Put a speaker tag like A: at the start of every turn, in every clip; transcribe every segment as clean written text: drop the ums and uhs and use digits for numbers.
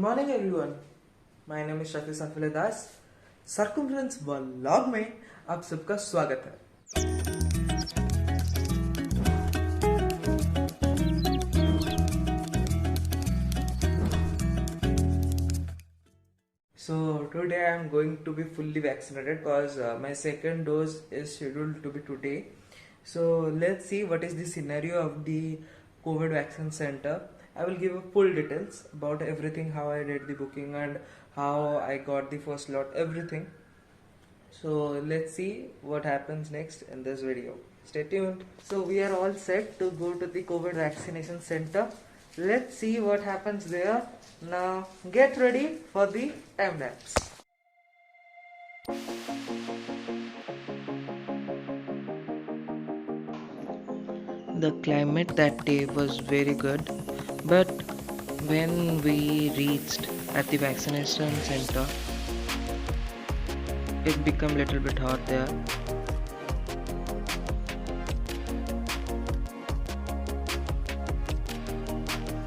A: Morning everyone, my name is Shafi Safle Das. Circumference vlog में आप सबका स्वागत है। So today I am going to be fully vaccinated because my second dose is scheduled to be today. So let's see what is the scenario of the COVID vaccine center. I will give full details about everything, how I did the booking and how I got the first lot, everything. So let's see what happens next in this video. Stay tuned. So we are all set to go to the COVID vaccination center. Let's see what happens there. Now get ready for the time lapse. The climate that day was very good, but when we reached at the vaccination center, it became little bit hot there.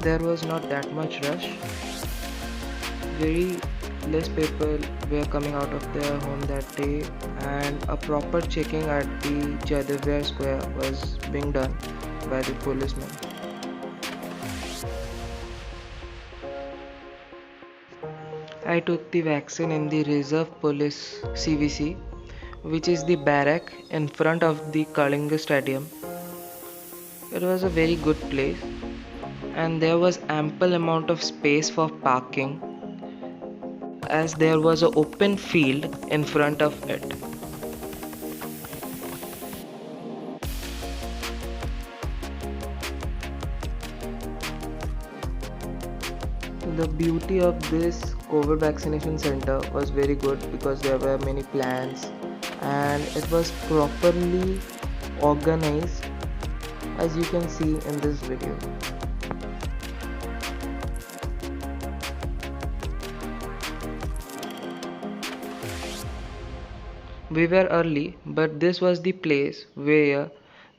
A: There was not that much rush. Very less people were coming out of their home that day, and a proper checking at the Jadavia Square was being done by the policemen. I took the vaccine in the Reserve Police CVC, which is the barrack in front of the Kalinga Stadium. It was a very good place, and there was ample amount of space for parking, as there was an open field in front of it. The beauty of this COVID vaccination center was very good because there were many plants and it was properly organized, as you can see in this video. We were early, but this was the place where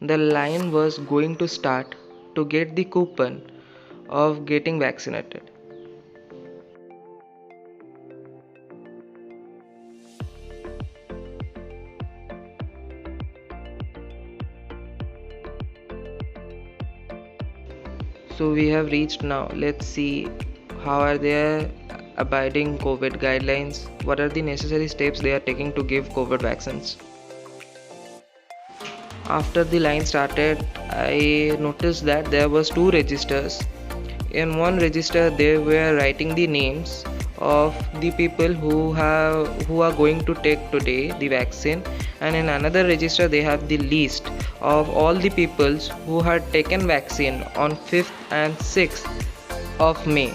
A: the line was going to start to get the coupon of getting vaccinated. So we have reached now. Let's see how are they abiding COVID guidelines, what are the necessary steps they are taking to give COVID vaccines. After the line started, I noticed that there was two registers. In one register they were writing the names of the people who are going to take today the vaccine, and in another register they have the list of all the peoples who had taken vaccine on 5th and 6th of May.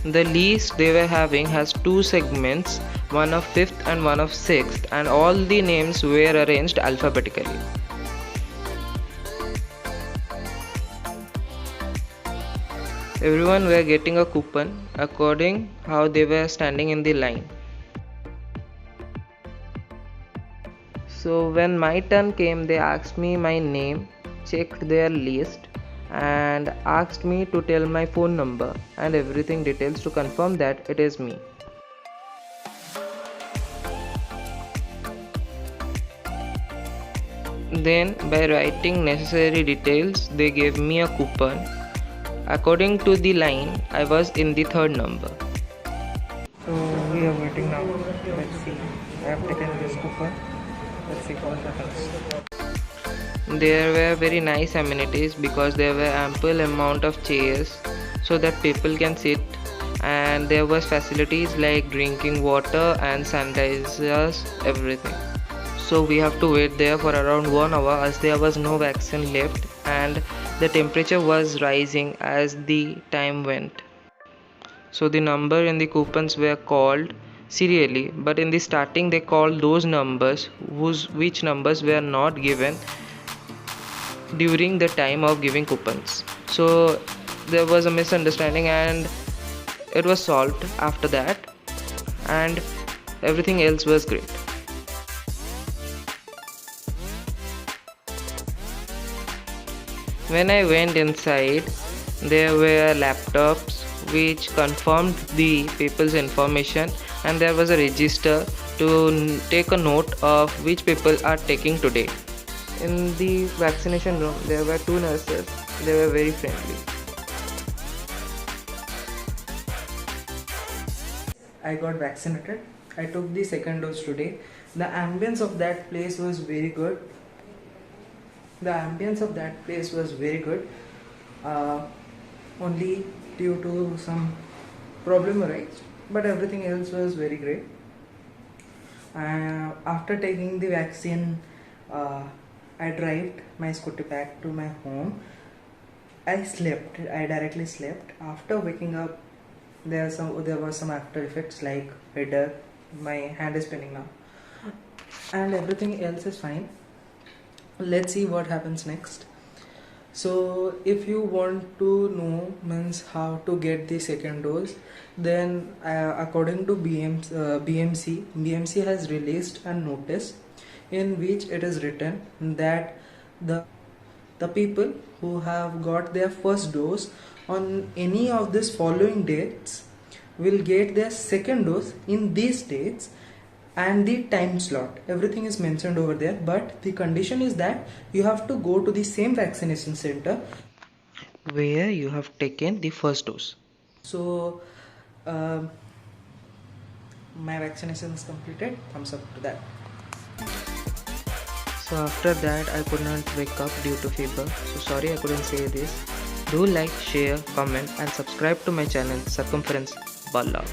A: The list they were having has two segments, one of 5th and one of 6th, and all the names were arranged alphabetically. Everyone were getting a coupon according how they were standing in the line. So when my turn came, they asked me my name, checked their list and asked me to tell my phone number and everything details to confirm that it is me. Then by writing necessary details, they gave me a coupon. According to the line, I was in the third number. So we are waiting now. Let's see. I have taken this coupon. Let's see what happens. There were very nice amenities because there were ample amount of chairs so that people can sit, and there was facilities like drinking water and sanitizers, everything. So we have to wait there for around 1 hour as there was no vaccine left and the temperature was rising as the time went. So the number in the coupons were called serially, but in the starting they called those numbers which numbers were not given during the time of giving coupons. So there was a misunderstanding and it was solved after that, and everything else was great. When I went inside, There were laptops which confirmed the people's information, and there was a register to take a note of which people are taking today. In the vaccination room, there were two nurses. They were very friendly. I got vaccinated. I took the second dose today. The ambience of that place was very good. Only due to some problem arose, but everything else was very great. After taking the vaccine, I drove my scooty back to my home. I slept. I directly slept. After waking up, there was some after effects like headache. My hand is spinning now, and everything else is fine. Let's see what happens next. So if you want to know means how to get the second dose, then according to BMC has released a notice in which it is written that the people who have got their first dose on any of these following dates will get their second dose in these dates, and the time slot, everything is mentioned over there, but the condition is that you have to go to the same vaccination center where you have taken the first dose. So my vaccination is completed. Thumbs up to that. So after that I could not wake up due to fever, so sorry I couldn't say this. Do like, share, comment and subscribe to my channel Circumference Ball Log.